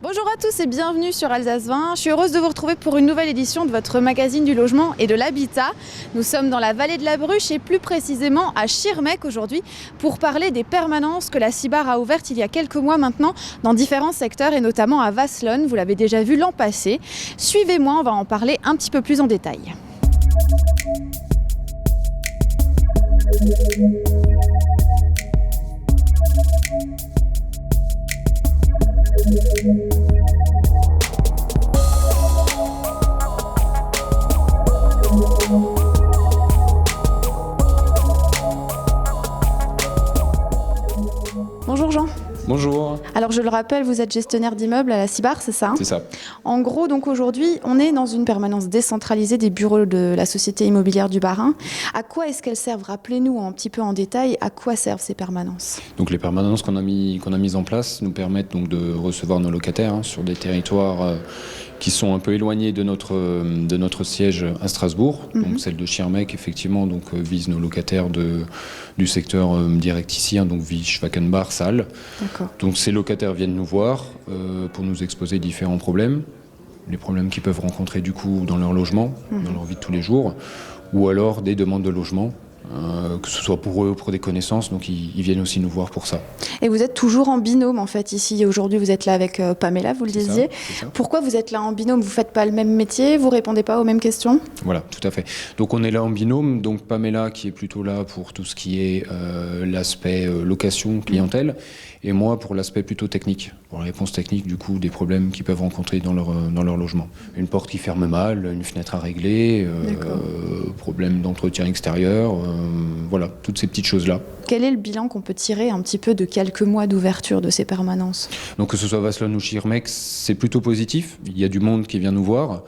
Bonjour à tous et bienvenue sur Alsace 20. Je suis heureuse de vous retrouver pour une nouvelle édition de votre magazine du logement et de l'habitat. Nous sommes dans la vallée de la Bruche et plus précisément à Schirmeck aujourd'hui pour parler des permanences que la CIBAR a ouvertes il y a quelques mois maintenant dans différents secteurs et notamment à Wasselonne. Vous l'avez déjà vu l'an passé. Suivez-moi, on va en parler un petit peu plus en détail. Bonjour Jean. Bonjour. Alors je le rappelle, vous êtes gestionnaire d'immeubles à la CIBAR, c'est ça ? C'est ça. En gros, donc aujourd'hui, on est dans une permanence décentralisée des bureaux de la Société immobilière du Bas-Rhin. À quoi est-ce qu'elles servent ? Rappelez-nous un petit peu en détail à quoi servent ces permanences. Donc les permanences qu'on a mises en place nous permettent donc de recevoir nos locataires sur des territoires qui sont un peu éloignés de notre siège à Strasbourg. Donc celle de Schirmeck, effectivement, vise nos locataires du secteur direct ici, donc Vich, Wackenbach, Salle. D'accord. Donc ces locataires viennent nous voir pour nous exposer différents problèmes, les problèmes qu'ils peuvent rencontrer du coup dans leur logement, dans leur vie de tous les jours, ou alors des demandes de logement. Que ce soit pour eux ou pour des connaissances, donc ils viennent aussi nous voir pour ça. Et vous êtes toujours en binôme en fait ici. Aujourd'hui vous êtes là avec Pamela, vous le disiez. C'est ça. Pourquoi vous êtes là en binôme ? Vous ne faites pas le même métier, vous ne répondez pas aux mêmes questions ? Voilà, tout à fait. Donc on est là en binôme, donc Pamela qui est plutôt là pour tout ce qui est l'aspect location, clientèle, et moi pour l'aspect plutôt technique, pour la réponse technique du coup des problèmes qu'ils peuvent rencontrer dans leur logement. Une porte qui ferme mal, une fenêtre à régler, problème d'entretien extérieur, voilà, toutes ces petites choses-là. Quel est le bilan qu'on peut tirer un petit peu de quelques mois d'ouverture de ces permanences ? Donc que ce soit Wasselonne ou Schirmeck, c'est plutôt positif. Il y a du monde qui vient nous voir.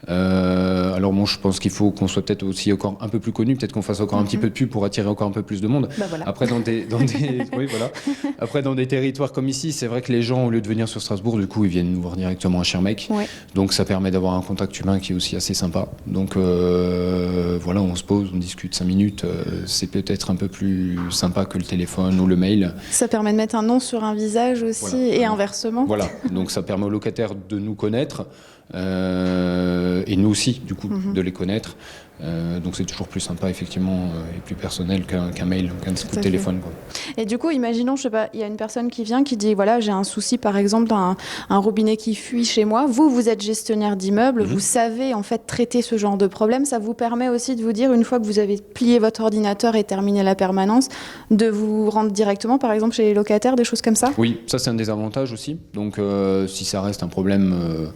Alors bon, je pense qu'il faut qu'on soit peut-être aussi encore un peu plus connu, peut-être qu'on fasse encore un petit peu de pub pour attirer encore un peu plus de monde. Voilà. Après oui, voilà. Après dans des territoires comme ici, c'est vrai que les gens au lieu de venir sur Strasbourg, du coup ils viennent nous voir directement à Schirmeck. Ouais. Donc ça permet d'avoir un contact humain qui est aussi assez sympa. Donc voilà, on se pose, on discute 5 minutes, c'est peut-être un peu plus sympa que le téléphone ou le mail. Ça permet de mettre un nom sur un visage aussi, Voilà. et inversement. Voilà, donc ça permet aux locataires de nous connaître. Et nous aussi, du coup, de les connaître. Donc c'est toujours plus sympa, effectivement, et plus personnel qu'un mail, qu'un coup de téléphone, quoi. Et du coup, imaginons, je sais pas, il y a une personne qui vient, qui dit, voilà, j'ai un souci, par exemple, d'un robinet qui fuit chez moi. Vous êtes gestionnaire d'immeuble, vous savez, en fait, traiter ce genre de problème. Ça vous permet aussi de vous dire, une fois que vous avez plié votre ordinateur et terminé la permanence, de vous rendre directement, par exemple, chez les locataires, des choses comme ça ? Oui, ça c'est un des avantages aussi. Donc si ça reste un problème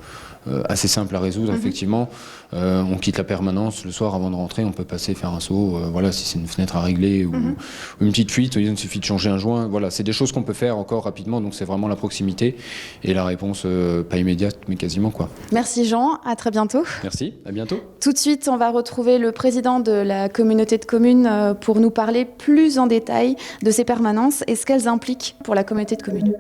assez simple à résoudre, effectivement, on quitte la permanence le soir avant de rentrer, on peut passer faire un saut, voilà, si c'est une fenêtre à régler ou une petite fuite, il suffit de changer un joint, voilà, c'est des choses qu'on peut faire encore rapidement, donc c'est vraiment la proximité et la réponse pas immédiate mais quasiment, quoi. Merci Jean, à très bientôt. Merci, à bientôt. Tout de suite, on va retrouver le président de la communauté de communes pour nous parler plus en détail de ces permanences et ce qu'elles impliquent pour la communauté de communes.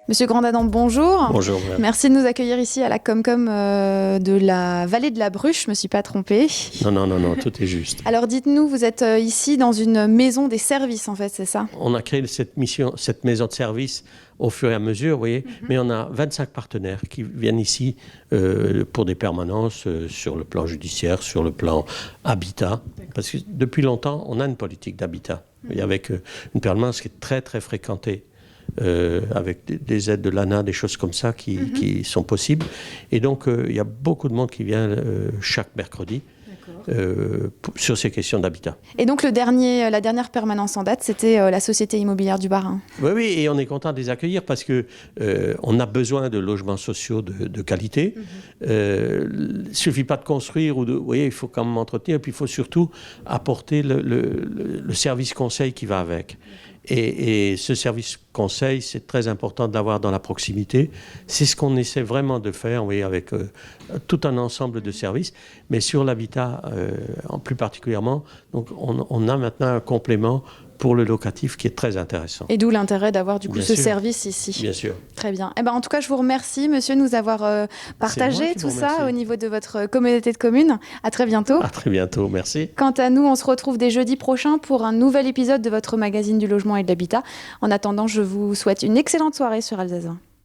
Monsieur Grandadam, bonjour. Bonjour. Merci de nous accueillir ici à la Comcom de la vallée de la Bruche, je ne me suis pas trompée. Non, tout est juste. Alors dites-nous, vous êtes ici dans une maison des services en fait, c'est ça ? On a créé cette maison de service au fur et à mesure, vous voyez, mais on a 25 partenaires qui viennent ici pour des permanences sur le plan judiciaire, sur le plan habitat, parce que depuis longtemps, on a une politique d'habitat, et avec une permanence qui est très très fréquentée. Avec des aides de l'ANA, des choses comme ça qui sont possibles. Et donc, il y a beaucoup de monde qui vient chaque mercredi sur ces questions d'habitat. Et donc, la dernière permanence en date, c'était la Société immobilière du Bas-Rhin. Oui, et on est content de les accueillir parce qu'on a besoin de logements sociaux de qualité. Il ne suffit pas de construire, vous voyez, il faut quand même entretenir, et puis il faut surtout apporter le service conseil qui va avec. Et ce service conseil, c'est très important de l'avoir dans la proximité. C'est ce qu'on essaie vraiment de faire, oui, avec tout un ensemble de services. Mais sur l'habitat, en plus particulièrement, donc on a maintenant un complément pour le locatif qui est très intéressant. Et d'où l'intérêt d'avoir du coup Bien ce sûr. service ici. Bien sûr. Très bien. Eh ben, en tout cas, je vous remercie, monsieur, de nous avoir partagé qui tout vous ça remercie. au niveau de votre communauté de communes. À très bientôt. À très bientôt, merci. Quant à nous, on se retrouve dès jeudi prochain pour un nouvel épisode de votre magazine du logement et de l'habitat. En attendant, je vous souhaite une excellente soirée sur Alsace 20.